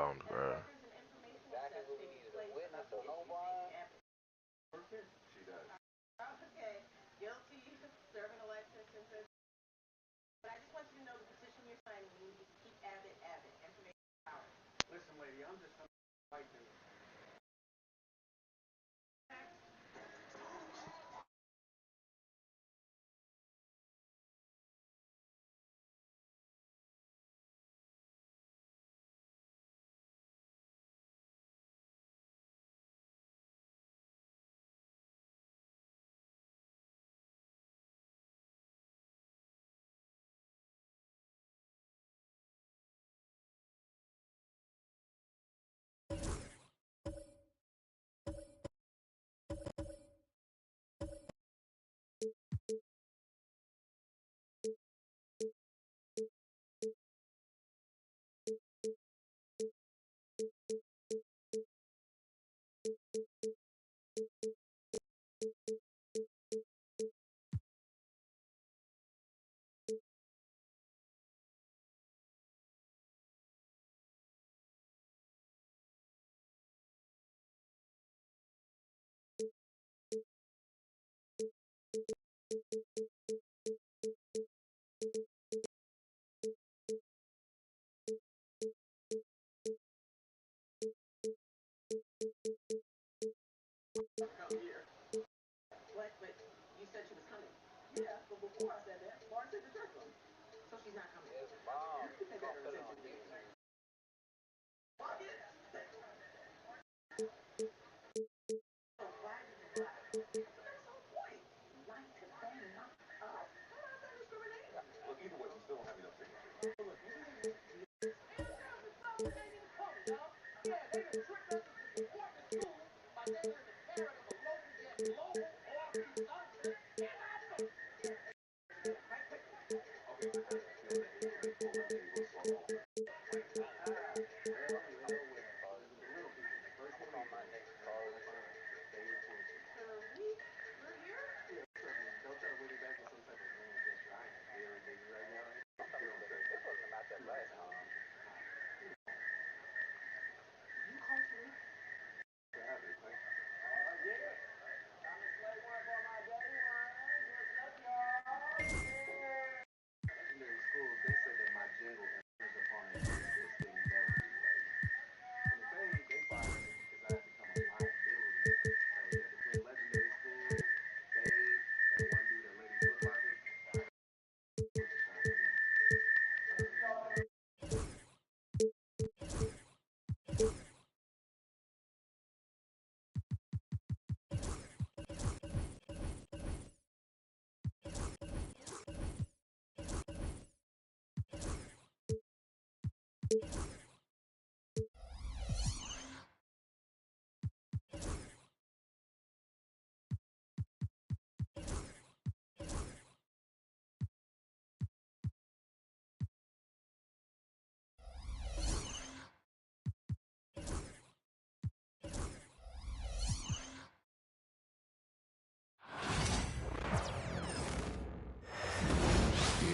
bounce, bro.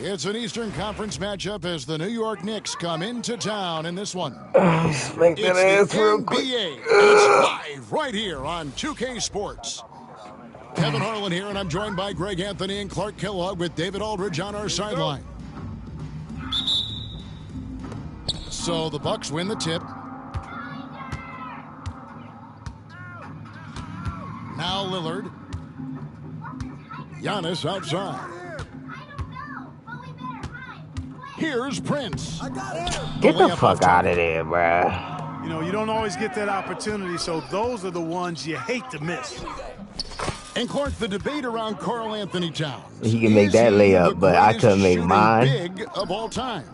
It's an Eastern Conference matchup as the New York Knicks come into town in this one. Smack that It's ass the real NBA, quick. and it's live right here on 2K Sports. Kevin Harlan here, and I'm joined by Greg Anthony and Clark Kellogg with David Aldridge on our sideline. So the Bucks win the tip. Now Lillard. Giannis outside. Here's Prince. Get the fuck out of there, bruh. You know, you don't always get that opportunity, so those are the ones you hate to miss. And Clark, the debate around Karl Anthony Towns. He can make that layup, but I couldn't make mine. Big of all time.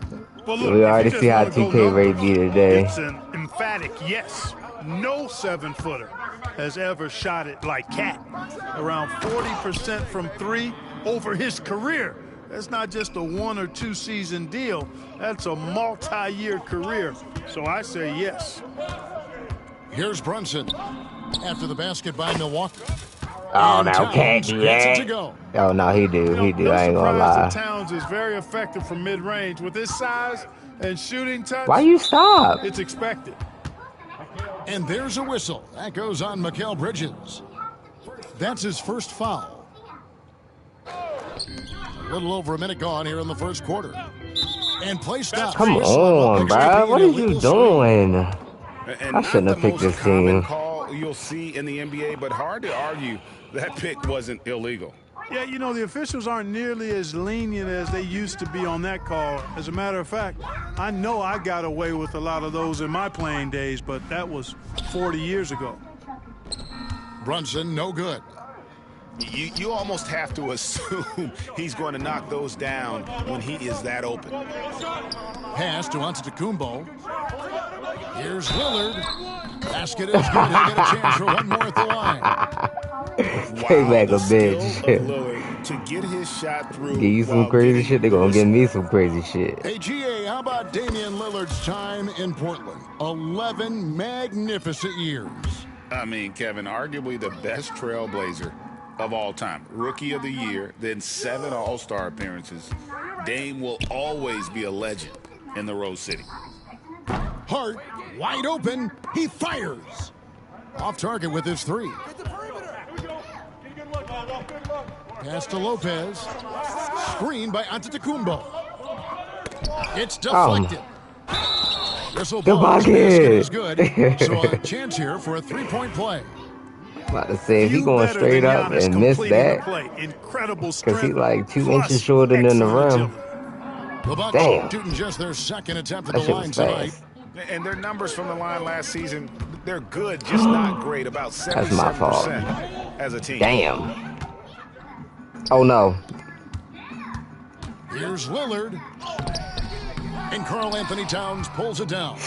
But look, We already see how 2K rate me today. It's an emphatic yes. No 7-footer has ever shot it like Cat. Around 40% from three over his career. That's not just a 1 or 2 season deal. That's a multi-year career. So I say yes. Here's Brunson after the basket by Milwaukee. Oh, And no, can't Towns do gets it that. to go. Oh, no, he do. He do. No I ain't gonna surprise lie. that Towns is very effective from mid-range. With his size and shooting touch, Why you stop? it's expected. And there's a whistle. That goes on Mikal Bridges. That's his first foul. A little over a minute gone here in the first quarter. And play stops. Come on, bro. What are you doing? I shouldn't have picked this team. Call you'll see in the NBA, but hard to argue that pick wasn't illegal. Yeah, you know, the officials aren't nearly as lenient as they used to be on that call. As a matter of fact, I know I got away with a lot of those in my playing days, but that was 40 years ago. Brunson, no good. You almost have to assume he's going to knock those down when he is that open. Pass to Antetokounmpo. Here's Lillard. Basket is good. He'll get a chance for one more at the line. Take back a skill bitch. of Lillard to get his shot through. Give you some crazy shit, they gonna give me some crazy shit. Hey, GA, how about Damian Lillard's time in Portland? 11 magnificent years. I mean, Kevin, arguably the best trailblazer of all time. Rookie of the year, then 7 All-Star appearances. Dame will always be a legend in the Rose City. Hart, wide open. He fires. Off target with his 3. Pass to Lopez. Screen by Antetokounmpo. It's deflected. Whistle The ball bucket. is good. So a chance here for a 3-point play. About to say, if he Few going better straight than up Giannis and miss completing the that, play. Incredible because strength, he like 2 plus inches shorter than the excellent rim. agility. The Bucks Damn. shooting just their second attempt at That the shit line was tonight. fast. And their numbers from the line last season, they're good, just not great. About 77% That's my fault. as a team. Damn. Oh no. Here's Lillard. And Karl Anthony Towns pulls it down.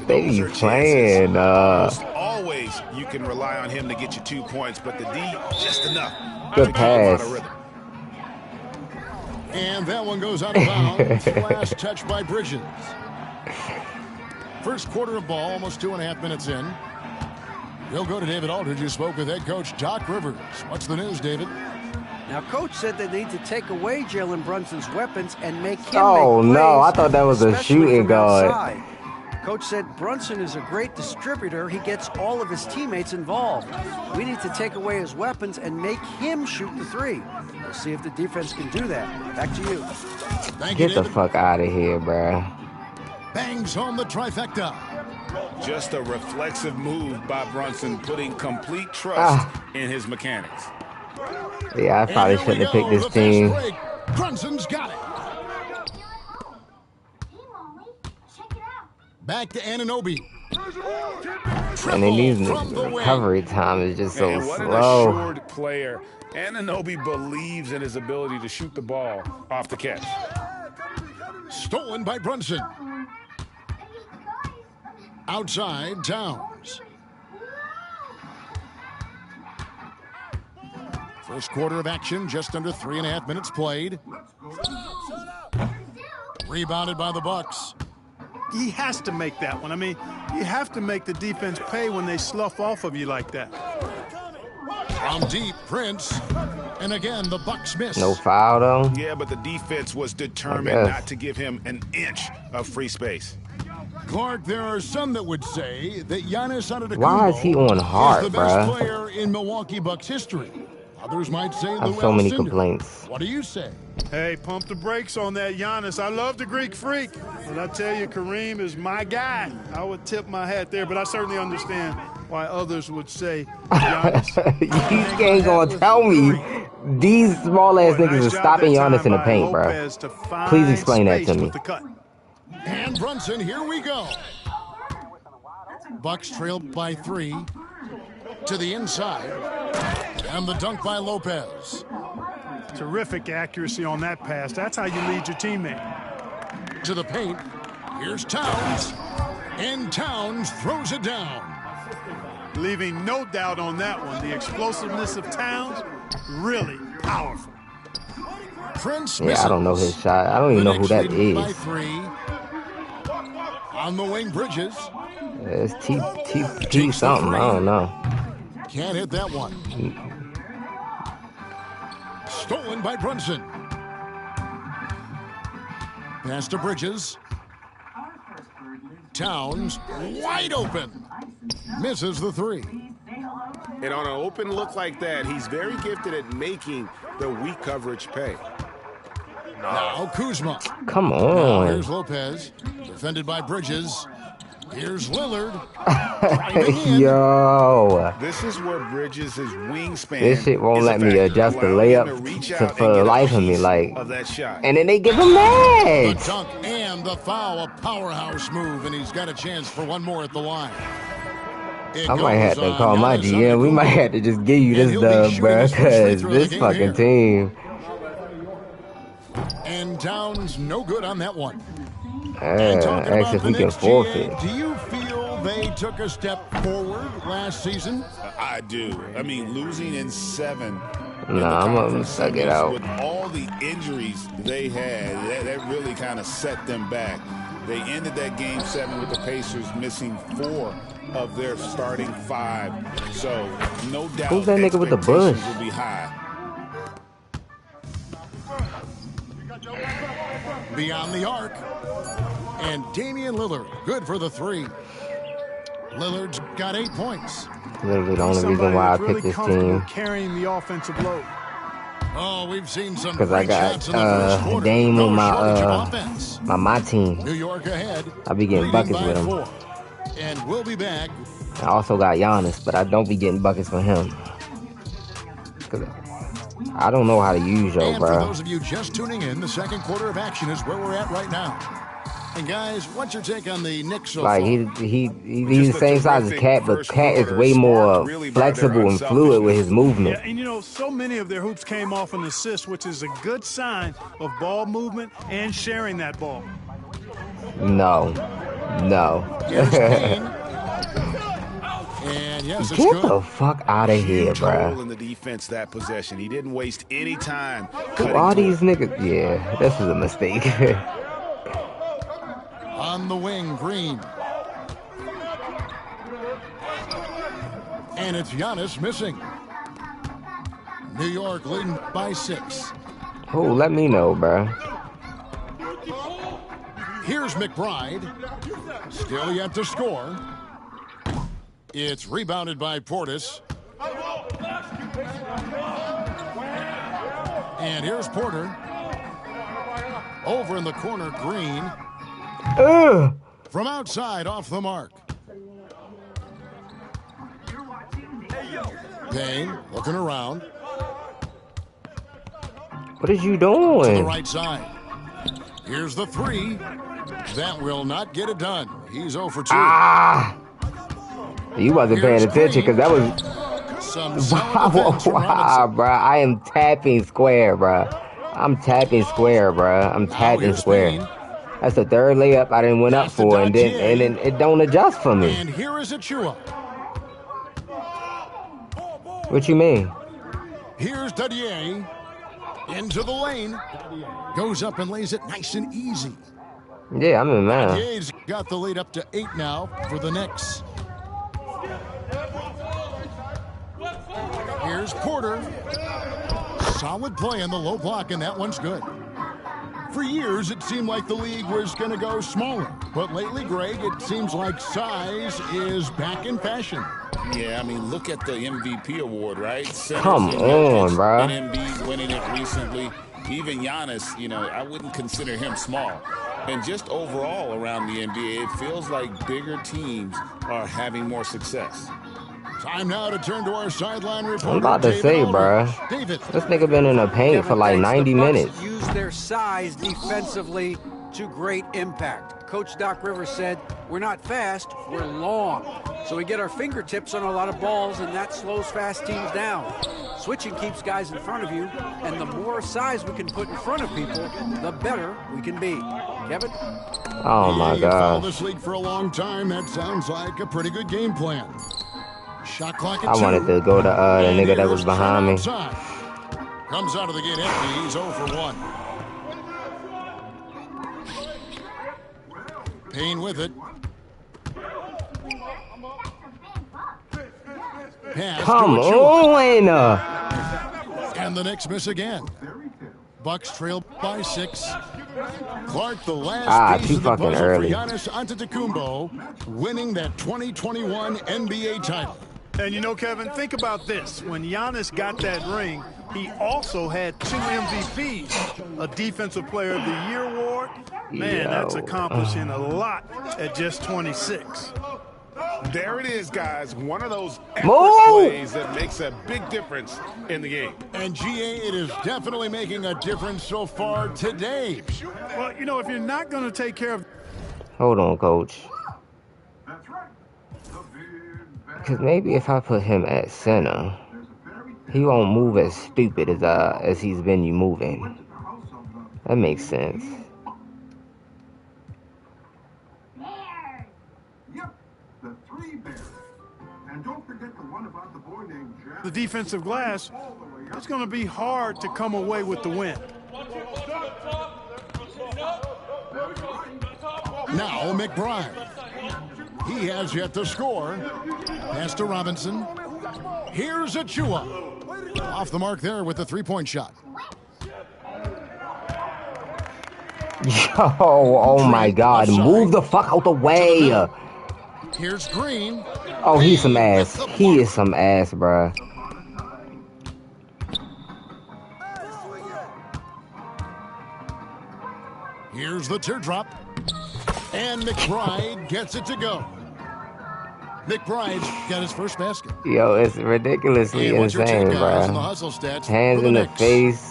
They be Those are playing. Almost always you can rely on him to get you 2 points, but the D, just enough. Good to keep him out pass. of rhythm. And that one goes out of bounds. Last touch by Bridges. First quarter of ball, almost 2.5 minutes in. We'll go to David Aldridge, who spoke with head coach Doc Rivers. What's the news, David? Now, Coach said they need to take away Jalen Brunson's weapons and make him Oh, make no, I plays, thought that was a especially shooting from guard. outside. Coach said Brunson is a great distributor. He gets all of his teammates involved. We need to take away his weapons and make him shoot the 3. We'll see if the defense can do that. Back to you. Thank you, Get the David. fuck out of here, bruh. Bangs home the trifecta. Just a reflexive move by Brunson, putting complete trust in his mechanics. Yeah, I probably And here we shouldn't have picked go, this the fast team. break. Brunson's got it. Back to Anunoby. And then these Triple from niggas, the the wing. recovery time is just so And what an slow. assured player. Anunoby believes in his ability to shoot the ball off the catch. Stolen by Brunson. Outside, Towns. First quarter of action, just under 3.5 minutes played. Rebounded by the Bucks. He has to make that one. I mean, you have to make the defense pay when they slough off of you like that. From deep, Prince. And again, the Bucks miss. No foul though. Yeah, but the defense was determined guess. not to give him an inch of free space. Clark, there are some that would say that Giannis Antetokounmpo Why is he on Hart, is the best bruh? player in Milwaukee Bucks history. Others might say I have Lou so many Alcindor. complaints. What do you say? Hey, pump the brakes on that Giannis. I love the Greek freak, but I tell you, Kareem is my guy. I would tip my hat there, but I certainly understand why others would say Giannis. You ain't gonna tell me these small ass Boy, niggas nice is job stopping that Giannis time in the by paint, bro. Lopez to find Please explain that to space me. with the cut. And Brunson, here we go. Bucks trailed by 3 to the inside. And the dunk by Lopez. Terrific accuracy on that pass. That's how you lead your teammate. To the paint. Here's Towns. And Towns throws it down. Leaving no doubt on that one. The explosiveness of Towns, really powerful. Prince Yeah, I don't know his shot. I don't even know who that leading by is. 3. On the wing, Bridges. It's T something. I don't know. Can't hit that one. Stolen by Brunson. Pass to Bridges. Towns wide open. Misses the three. And on an open look like that, he's very gifted at making the weak coverage pay. Now Kuzma. Come Now on. here's Lopez. Defended by Bridges. Here's Lillard. Yo. This is where Bridges' wingspan. This shit won't is let me effective, adjust the allowing him to layup reach to, out for and the get a life of me. piece Like, of that shot. and then they give him The match. dunk and the foul. A powerhouse move, and he's got a chance for one more at the line. It I might have goes to on call my Giannis GM. We might Antetokounmpo. have to just give you And this he'll be dub, shooting bro, his first free because throw of the this game fucking here. team. And Towns no good on that one. And talking Ask about if the we can Knicks, forfeit. GA, do you feel they took a step forward last season? I do. I mean, losing in 7. Nah, I'm gonna suck it out. With all the injuries they had, that really kind of set them back. They ended that game 7 with the Pacers missing 4 of their starting 5. So, no doubt, Who's that nigga with the bush? expectations will be high. Beyond the arc. And Damian Lillard, good for the three. Lillard's got 8 points. Literally the only reason why I picked this team. Carrying the offensive load. Oh, we've seen some Because I great shots got in the first quarter. Dame No on shortage of offense. my team. New York ahead. I be getting leading buckets by with him. 4. And we'll be back. I also got Giannis, but I don't be getting buckets from him. 'Cause I don't know how to use yo, And for bro. those of you just tuning in, the second quarter of action is where we're at right now. And guys, what's your take on the Knicks so Like far? he's the same size as Cat, but Cat is way more flexible and fluid with his movement. Yeah, and you know, so many of their hoops came off an assist, which is a good sign of ball movement and sharing that ball. No. Here's Payne. And yes, it's Get good. the fuck out of here, Huge hole bro. in the defense that possession. He didn't waste any time. All these niggas, yeah, this is a mistake. On the wing, Green. And it's Giannis missing. New York leading by 6. Oh, let me know, bro. Here's McBride. Still yet to score. It's rebounded by Portis. And here's Porter. Over in the corner, Green. From outside, off the mark. Payne looking around. What is you To the doing? right side. Here's the 3. That will not get it done. He's 0 for 2. You wasn't paying Here's attention Green. because that was Some solid defense from wow, Robinson. bro. I am tapping square, bro. I'm tapping square, bro. I'm tapping here's square. Payne. That's the third layup I didn't went up Pass to for, and then Dontier. it don't adjust for me. And here is Achua. What you mean? Here's Dadier. Into the lane. Goes up and lays it nice and easy. Yeah, I'm in man. Dadier's got the lead up to 8 now for the Knicks. Here's Porter. Solid play in the low block, and that one's good. For years, it seemed like the league was going to go smaller. But lately, Greg, it seems like size is back in fashion. Yeah, I mean, look at the MVP award, right? Come on, bro. And Embiid winning it recently. Even Giannis, you know, I wouldn't consider him small. And just overall around the NBA, it feels like bigger teams are having more success. Time now to turn to our sideline reporter. I'm about to David say, Aldridge. bruh. David. This nigga been in the paint for like Kevin, 90 the Bucks minutes. Use their size defensively to great impact. Coach Doc Rivers said, we're not fast, we're long. So we get our fingertips on a lot of balls, and that slows fast teams down. Switching keeps guys in front of you, and the more size we can put in front of people, the better we can be. Kevin? Oh my You've followed gosh. this league for a long time. That sounds like a pretty good game plan. Shot clock at I 2. wanted to go to the And nigga that here's was behind me. outside. Comes out of the gate empty. He's 0 for 1. Payne with it. Pass Come to Achua. on. And And the Knicks miss again. Bucks trail by 6. Clark, the last piece too of the fucking puzzle early. for Giannis Antetokounmpo, winning that 2021 NBA title. And you know, Kevin, think about this. When Giannis got that ring, he also had 2 MVPs, a Defensive Player of the Year award. Man, that's accomplishing a lot at just 26. There it is, guys. One of those Move! plays that makes a big difference in the game. And GA, it is definitely making a difference so far today. Well, you know, if you're not going to take care of... Hold on, coach. Because maybe if I put him at center, he won't move as stupid as he's been moving. That makes sense. the defensive glass, it's going to be hard to come away with the win. Now McBride. He has yet to score. Pass to Robinson. Here's Achua. Off the mark there with the three-point shot. Yo, oh my God. Move the fuck out the way. Here's Green. Oh, he's some ass. He is some ass, bruh. Here's the teardrop. And McBride gets it to go. McBride's got his first basket. Yo, it's ridiculously And what's your insane, take, guys, on the bruh. hustle stats Hands for in the Knicks? face.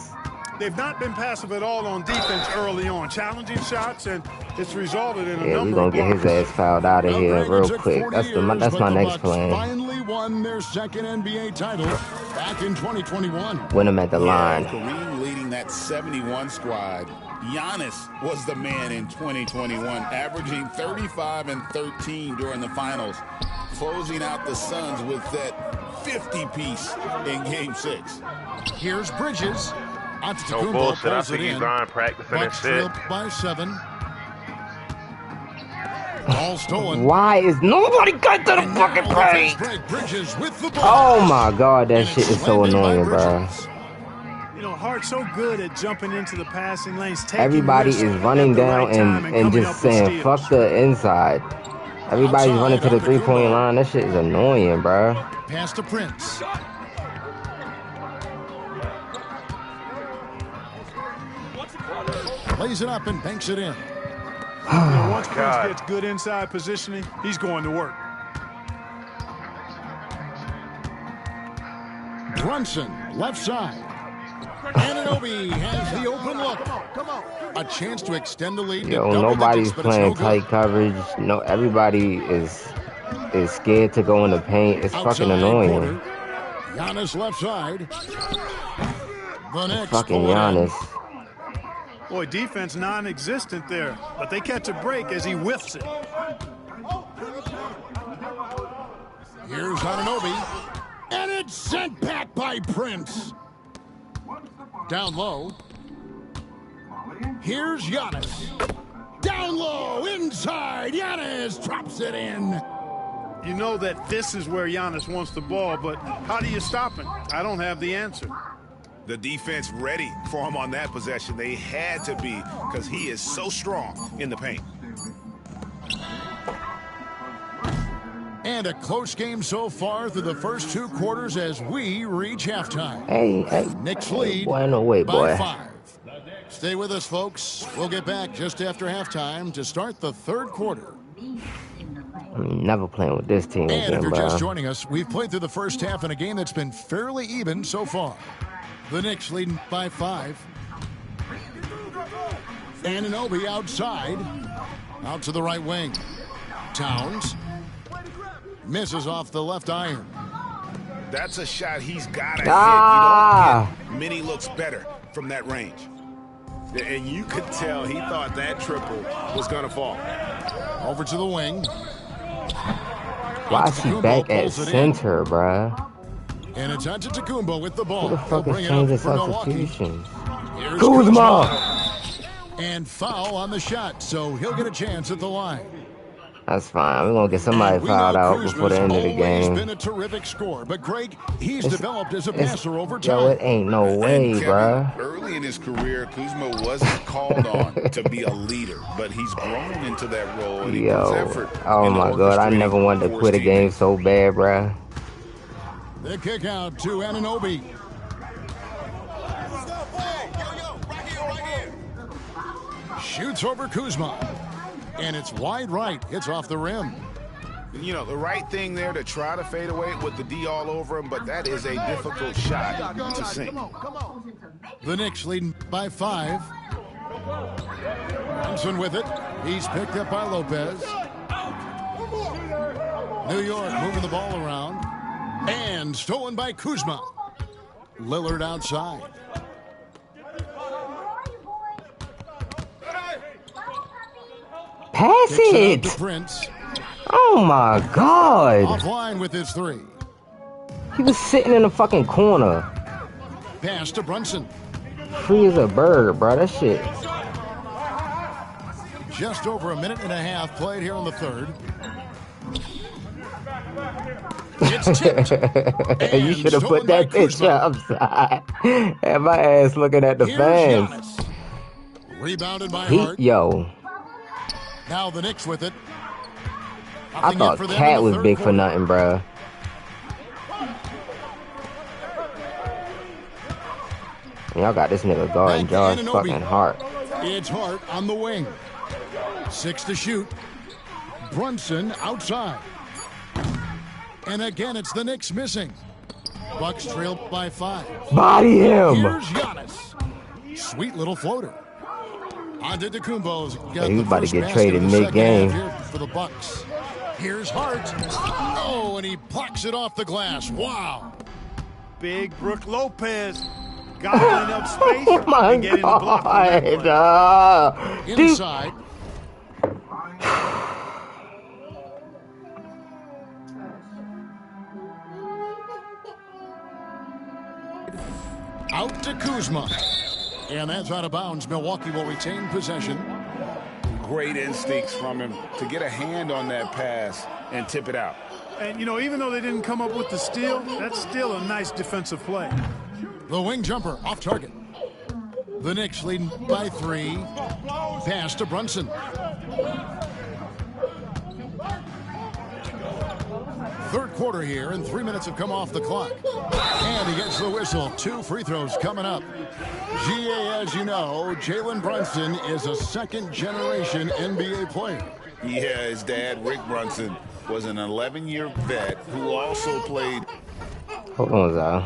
They've not been passive at all on defense early on. Challenging shots, and it's resulted in a Yeah, we number gonna of get his blocks. ass fouled out of Well, here Greg, it real took quick. 40 That's years, that's but my the next Bucks plan. finally won their second NBA title back in 2021. Win him at the line. Kareem leading that 71 squad. Giannis was the man in 2021, averaging 35 and 13 during the finals, closing out the Suns with that 50-piece in Game 6. Here's Bridges. No Antetokounmpo bullshit. I pulls think it he's in. gone practicing and Bucks shit. trail by 7. Ball stolen. Why is nobody got to the And fucking now the fast paint? break. Bridges with the ball. Oh my God, that And shit it's is so landed by annoying, bruh. Bridges. You know, Hart's so good at jumping into the passing lanes. Taking Everybody risks is at running the down right time and coming just up with saying, steals. fuck the inside. Everybody's Outside running to the on the three-point Kumbo. line. That shit is annoying, bruh. Pass to Prince. Lays it up and banks it in. Once Prince God. gets good inside positioning, he's going to work. Brunson, left side. Anunoby has the open look. A chance to extend the lead. to Yo, double nobody's digits, but it's playing no good. tight coverage. No, everybody is scared to go in the paint. It's fucking Outside annoying. quarter. Giannis left side. The next Fucking pull it in. Giannis. Boy, defense non-existent there, but they catch a break as he whiffs it. Here's Anunoby. And it's sent back by Prince. Down low. Here's Giannis. Down low, inside. Giannis drops it in. You know that this is where Giannis wants the ball, but how do you stop him? I don't have the answer. The defense ready for him on that possession. They had to be because he is so strong in the paint. And a close game so far through the first 2 quarters as we reach halftime. Hey, Knicks hey, lead boy, no way, by boy. 5. Stay with us, folks. We'll get back just after halftime to start the third quarter. I'm never playing with this team And if again, you're just bro. joining us, we've played through the first half in a game that's been fairly even so far. The Knicks leading by 5. Anunoby outside. Out to the right wing. Towns. Misses off the left iron. That's a shot he's got to Ah! hit. You don't get many looks better from that range. And you could tell he thought that triple was going to fall. Over to the wing. Why is he back at Pulls it in. center, bruh? And it's Antetokounmpo with the ball. Who the fuck He'll is bring it up changing for Milwaukee. substitutions? Here's Kuzma! And foul on the shot, so he'll get a chance at the line. That's fine. We're gonna get somebody fouled out before the end of the game. Been a terrific score, but Greg, he's developed as a passer over time. Yo, it ain't no way, bruh. Early in his career, Kuzma wasn't called on to be a leader, but he's grown into that role and he puts effort. Oh my God, I never wanted to quit a game so bad, bruh. The kick out to Anunoby. Shoots over Kuzma. And it's wide right. It's off the rim. You know, the right thing there to try to fade away with the D all over him, but that is a difficult shot to sink. The Knicks leading by 5. Thompson with it. He's picked up by Lopez. New York moving the ball around. And stolen by Kuzma. Lillard outside. Pass it! Prince. Oh my God! Offline with his 3. He was sitting in the fucking corner. Pass to Brunson. Free as a bird, bro. That shit. Just over a minute and a half played here in the third. It's tipped. You should have put that picture upside. Had my ass looking at the fans. Giannis. Rebounded by Hart. Yo. Now the Knicks with it. I thought Cat was big for nothing, bro. Y'all got this nigga guarding Josh fucking Hart. It's Hart on the wing. 6 to shoot. Brunson outside. And again, it's the Knicks missing. Bucks trail by 5. Body him. Here's Giannis. Sweet little floater. Antetokounmpo's got He's the about to first get basket traded of the mid-game. second half here for the Bucks. Here's Hart. Oh, and he plucks it off the glass. Wow. Big Brook Lopez gobbling up space Oh my and getting the block on that play. God. Inside. Out to Kuzma. And that's out of bounds. Milwaukee will retain possession. Great instincts from him to get a hand on that pass and tip it out. And, you know, even though they didn't come up with the steal, that's still a nice defensive play. The wing jumper off target. The Knicks leading by 3. Pass to Brunson. Third quarter here, and 3 minutes have come off the clock. And he gets the whistle. 2 free throws coming up. GA, as you know, Jalen Brunson is a second-generation NBA player. Yeah, his dad, Rick Brunson, was an 11-year vet who also played. Hold on, Zal.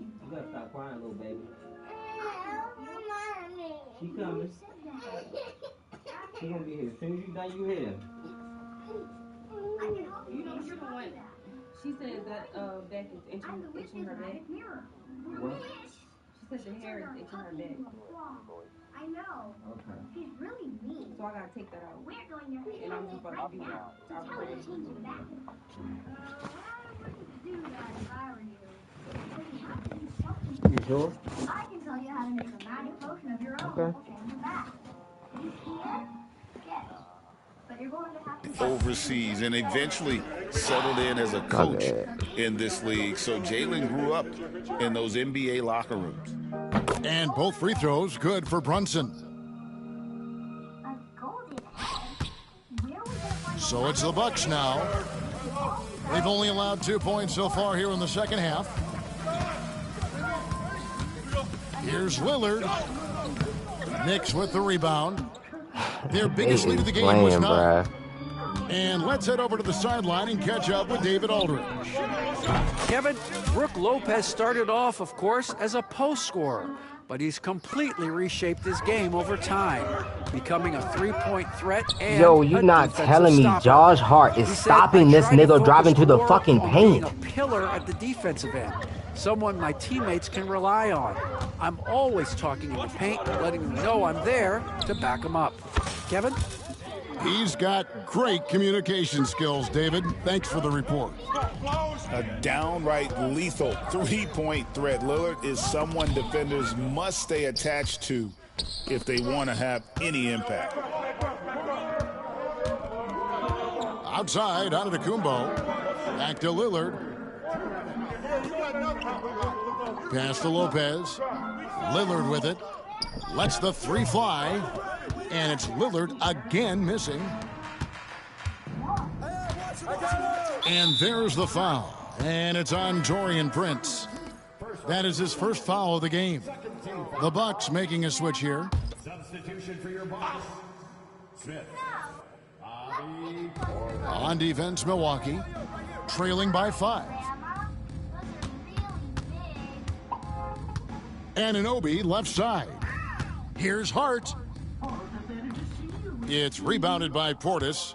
You gotta stop crying, little baby. She coming. She gonna be here. As soon as you done, you hit him. You know, you're the one. She said that back is itching her back. What? She said the hair is itching her back. I know. Okay. He's really mean. So I gotta take that out. We're going to And I'm just about to do that. tell her to change it back. I wouldn't do that if I were you. But you have to do something. You sure? I can tell you how to make a magic potion of your own. Okay. We'll change it back. You can? Yes. But you're going to have to... Overseas and eventually settled in as a coach in this league. So Jalen grew up in those NBA locker rooms. And both free throws good for Brunson. So it's the Bucks now. They've only allowed 2 points so far here in the second half. Here's Lillard. Knicks with the rebound. Their biggest lead of the game was 9. And let's head over to the sideline and catch up with David Aldridge. Kevin, Brook Lopez started off, of course, as a post scorer. but he's completely reshaped his game over time, becoming a three-point threat and Yo, you a not defensive telling me stopper. Josh Hart is He said, stopping "I this try to nigga focus driving to the more fucking on paint." being a pillar at the defensive end, someone my teammates can rely on. I'm always talking in the paint, letting them know I'm there to back them up. Kevin? He's got great communication skills, David. Thanks for the report. A downright lethal three-point threat. Lillard is someone defenders must stay attached to if they want to have any impact. Outside, Antetokounmpo. Back to Lillard. Pass to Lopez. Lillard with it. Lets the three fly. And it's Lillard again missing. And there's the foul. And it's on Taurean Prince. That is his first foul of the game. The Bucks making a switch here. Substitution for your Bucks. Smith. On defense, Milwaukee. Trailing by 5. Anunoby left side. Here's Hart. It's rebounded by Portis.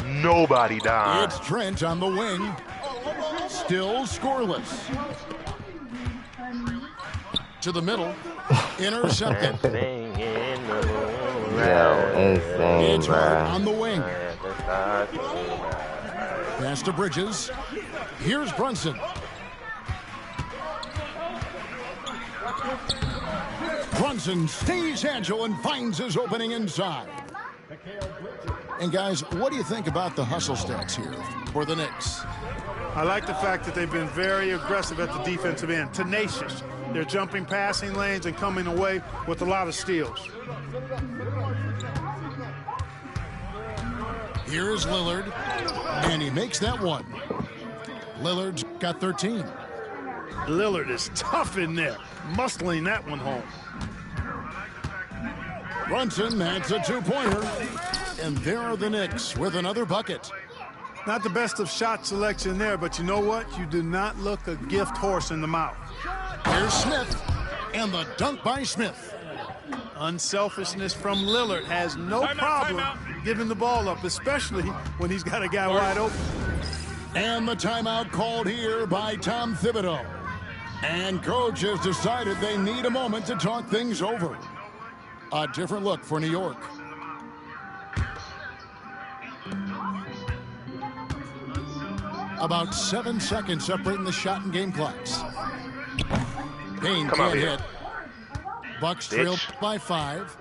Nobody died. It's Trent on the wing. Still scoreless. To the middle. Intercepted. Yo, insane, It's Hart bro. on the wing. Pass to Bridges. Here's Brunson. Brunson stays agile and finds his opening inside. And guys, what do you think about the hustle stats here for the Knicks? I like the fact that they've been very aggressive at the defensive end, tenacious. They're jumping passing lanes and coming away with a lot of steals. Here's Lillard, and he makes that one. Lillard's got 13. Lillard is tough in there, muscling that one home. Brunson, that's a two-pointer. And there are the Knicks with another bucket. Not the best of shot selection there, but you know what? You do not look a gift horse in the mouth. Here's Smith, and the dunk by Smith. Unselfishness from Lillard has no problem giving the ball up, especially when he's got a guy wide open. And the timeout called here by Tom Thibodeau. And coach has decided they need a moment to talk things over. A different look for New York. About 7 seconds separating the shot and game clocks. Payne can't hit. Bucks trail by 5.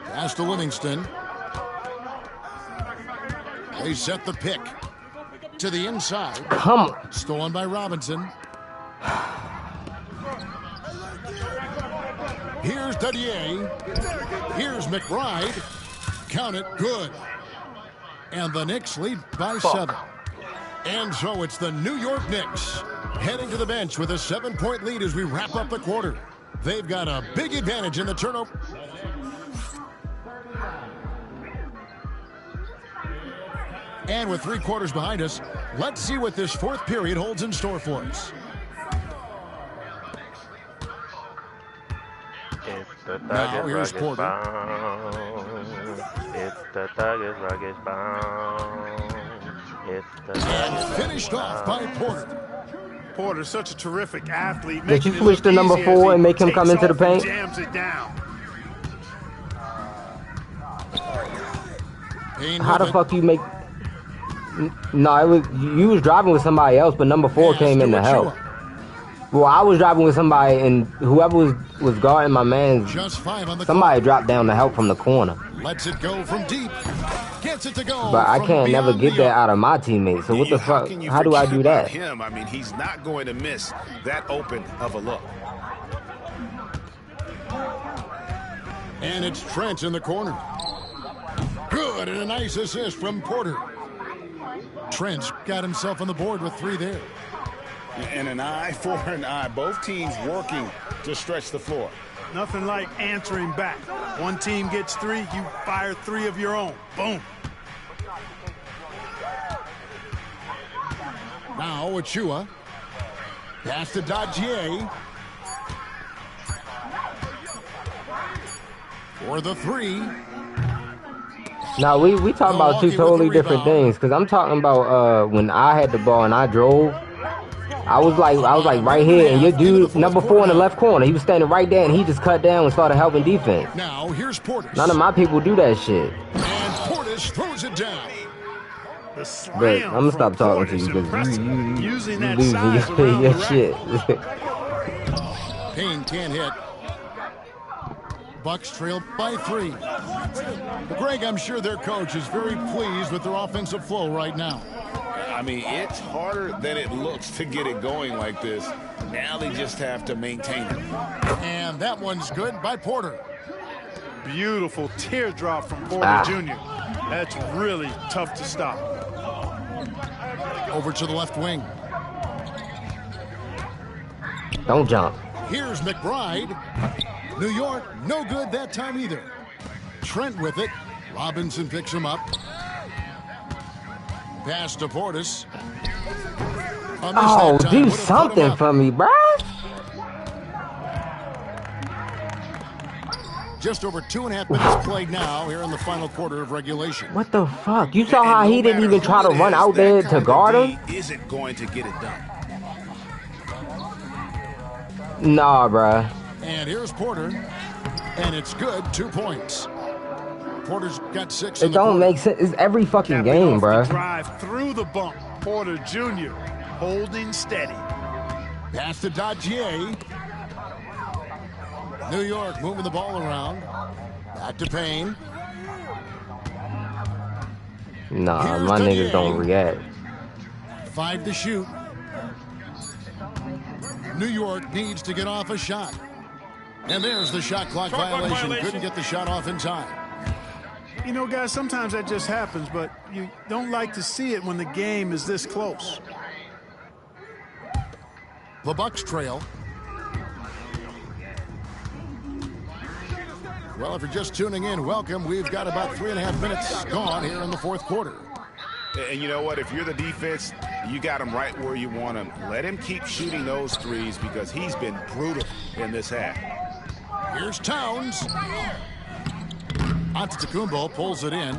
Pass to Livingston. They set the pick to the inside. Come on. Stolen by Robinson. Here's Dadier. Here's McBride. Count it, good. And the Knicks lead by 7. And so it's the New York Knicks heading to the bench with a 7-point lead as we wrap up the quarter. They've got a big advantage in the turnover. And with 3 quarters behind us, let's see what this fourth period holds in store for us. Now here's Porter. And finished off by Porter. Porter's such a terrific athlete. Did you switch to number 4 and make him come into the paint? Jams it down. How the fuck you make... No, it was you was driving with somebody else, but number 4 came in to help. Well, I was driving with somebody, and whoever was guarding my man, somebody dropped down to help from the corner. Lets it go from deep. Gets it to go. But I can't never get that out of my teammates. So what the fuck? How do I do that? Him, I mean, he's not going to miss that open of a look. And it's Trent in the corner. Good, and a nice assist from Porter. Trent's got himself on the board with 3 there. And an eye for an eye. Both teams working to stretch the floor. Nothing like answering back. One team gets 3, you fire 3 of your own. Boom. Now Achua. Pass to Dodgier. For the three. Now we talking about two totally different things, because I'm talking about when I had the ball and I drove. I was like right here, and your dude number 4 in the left corner, he was standing right there, and he just cut down and started helping defense. Now here's Portis. None of my people do that shit. And Portis throws it down. But I'm gonna stop talking to you because you losing your shit. Payne can't hit. Bucks trail by 3. Greg, I'm sure their coach is very pleased with their offensive flow right now. I mean, it's harder than it looks to get it going like this. Now they just have to maintain it. And that one's good by Porter. Beautiful teardrop from Porter Jr. That's really tough to stop. Over to the left wing. Don't jump. Here's McBride. New York, no good that time either. Trent with it. Robinson picks him up. Pass to Portis. Oh, do something for me, bro. Just over 2.5 minutes played now here in the final quarter of regulation. What the fuck? You saw how he didn't even try to run out there to guard him? Isn't going to get it done. Nah, bruh. And here's Porter. And it's good. 2 points. Porter's got 6. It don't make sense. It's every fucking game, bruh. Drive through the bump. Porter Jr. holding steady. Pass to Dodgier. New York moving the ball around. Back to Payne. Nah, Here's my Dodgier. niggas don't react. 5 to shoot. New York needs to get off a shot. And there's the shot clock violation. Couldn't get the shot off in time. You know, guys, sometimes that just happens, but you don't like to see it when the game is this close. The Bucks trail. Well, if you're just tuning in, welcome. We've got about 3.5 minutes gone here in the fourth quarter. And you know what? If you're the defense, you got him right where you want him. Let him keep shooting those threes because he's been brutal in this half. Here's Towns. Antetokounmpo pulls it in.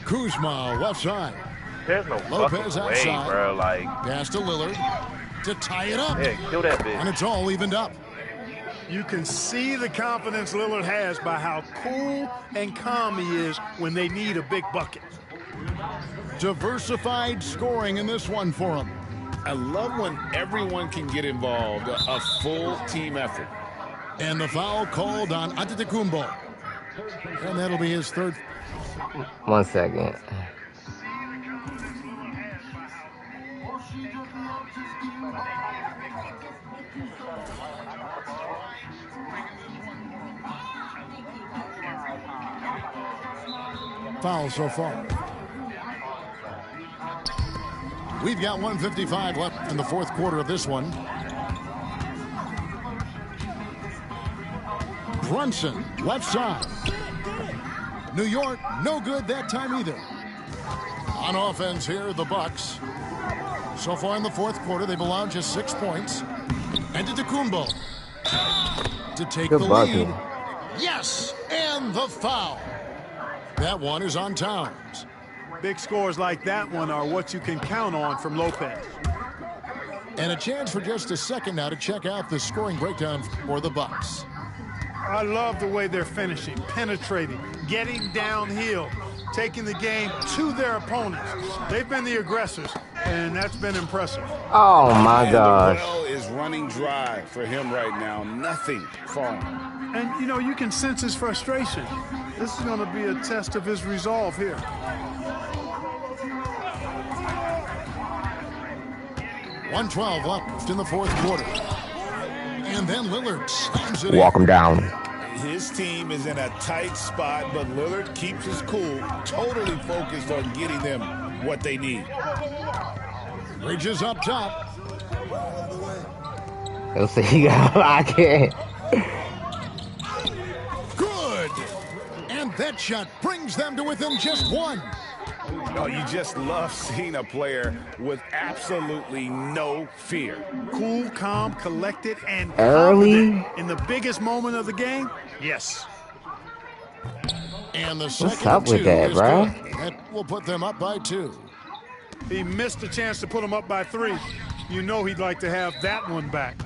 Kuzma left side. There's no Lopez fucking way, outside. bro. Like, pass to Lillard to tie it up. yeah, kill that bitch. And it's all evened up. You can see the confidence Lillard has by how cool and calm he is when they need a big bucket. Diversified scoring in this one for him. I love when everyone can get involved, a full team effort. And the foul called on Antetokounmpo. And that'll be his third. 1 second. Foul so far. We've got 1:55 left in the fourth quarter of this one. Brunson, left side. New York, no good that time either. On offense here, the Bucks. So far in the fourth quarter, they've allowed just 6 points. Antetokounmpo to take Good the bucket. lead. Yes, and the foul. That one is on Towns. Big scores like that one are what you can count on from Lopez. And a chance for just a second now to check out the scoring breakdown for the Bucks. I love the way they're finishing, penetrating, getting downhill, taking the game to their opponents. They've been the aggressors, and that's been impressive. Oh my gosh. The well is running dry for him right now. Nothing falling. And, you know, you can sense his frustration. This is going to be a test of his resolve here. .112 left in the fourth quarter. And then Lillard slams it Walk in. him down. His team is in a tight spot, but Lillard keeps his cool, totally focused on getting them what they need. Bridges up top. He'll say he got I can't. Good. And that shot brings them to within just one. Oh, you just love seeing a player with absolutely no fear. Cool, calm, collected, and Early? confident in the biggest moment of the game. Yes. And the What's second up and with 2 that, is bro? good. That will put them up by 2. He missed the chance to put him up by 3. You know he'd like to have that one back.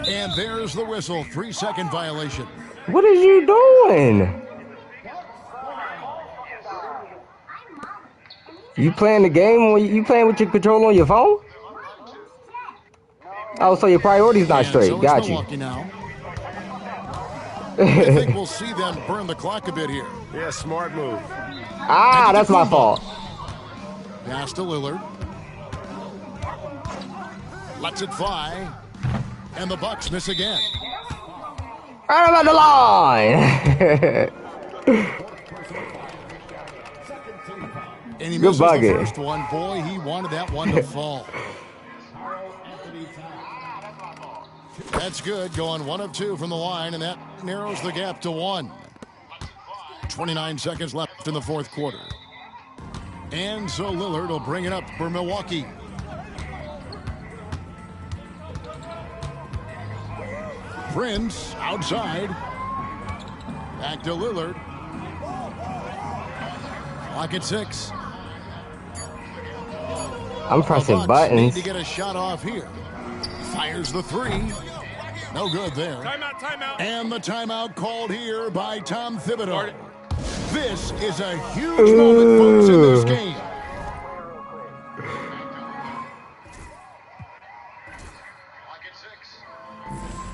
And there's the whistle. 3-second violation. What are you doing? You playing the game or you playing with your controller on your phone? Oh, so your priority's not straight. So Got you. Milwaukee now. I think we'll see them burn the clock a bit here. Yeah, smart move. Ah, that's my fault. Pass to Lillard. Lets it fly. And the Bucks miss again. Right about the line. And he Good misses the bucket. first one. Boy, he wanted that one to fall. That's good. Going 1 of 2 from the line, and that narrows the gap to 1. 29 seconds left in the fourth quarter. And so Lillard will bring it up for Milwaukee. Prince outside. Back to Lillard. Clock at 6. I'm pressing Bucks buttons. need to get a shot off here. Fires the 3. No good there. Timeout, timeout. And the timeout called here by Tom Thibodeau. This is a huge moment, folks, in this game.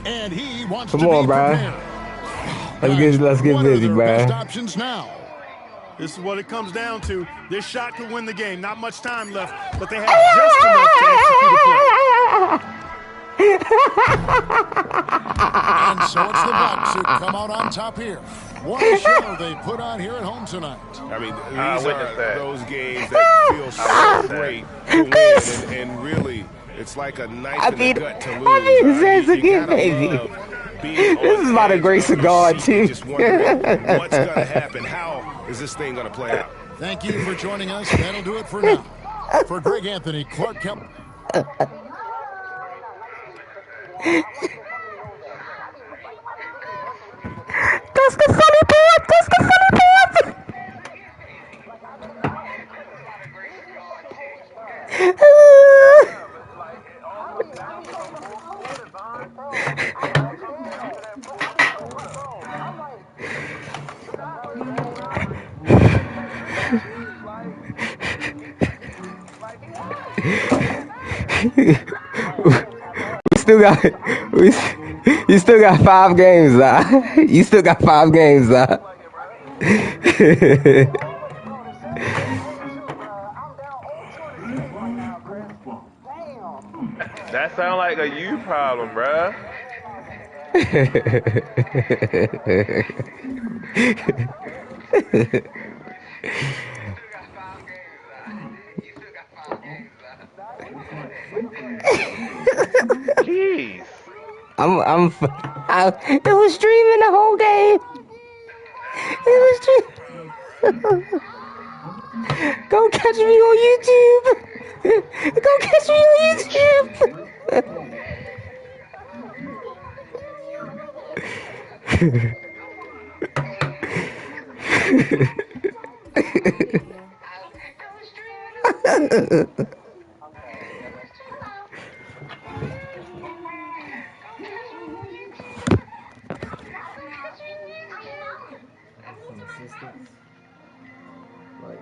And he wants Come to on, be bro. prepared. Let's get One of busy, their bro. best options now. This is what it comes down to. This shot could win the game. Not much time left, but they have just enough to execute a play. And so it's the Bucks who come out on top here. What a show they put on here at home tonight. I mean, I these witnessed are that. those games that feel so great to win, and really, it's like a knife in the gut to lose. Says You again, gotta baby. love being This on is by the edge grace of of God, your seat, too. just wondering what's going to happen. How is this thing going to play out? Thank you for joining us. That'll do it for now. For Greg Anthony, Clark Kemp. That's the funny part. That's the funny part. You still got 5 games, You still got 5 games, That sound like a you problem, bruh. Jeez. It was streaming the whole game. It was streaming. Go catch me on YouTube. Go catch me on YouTube. Like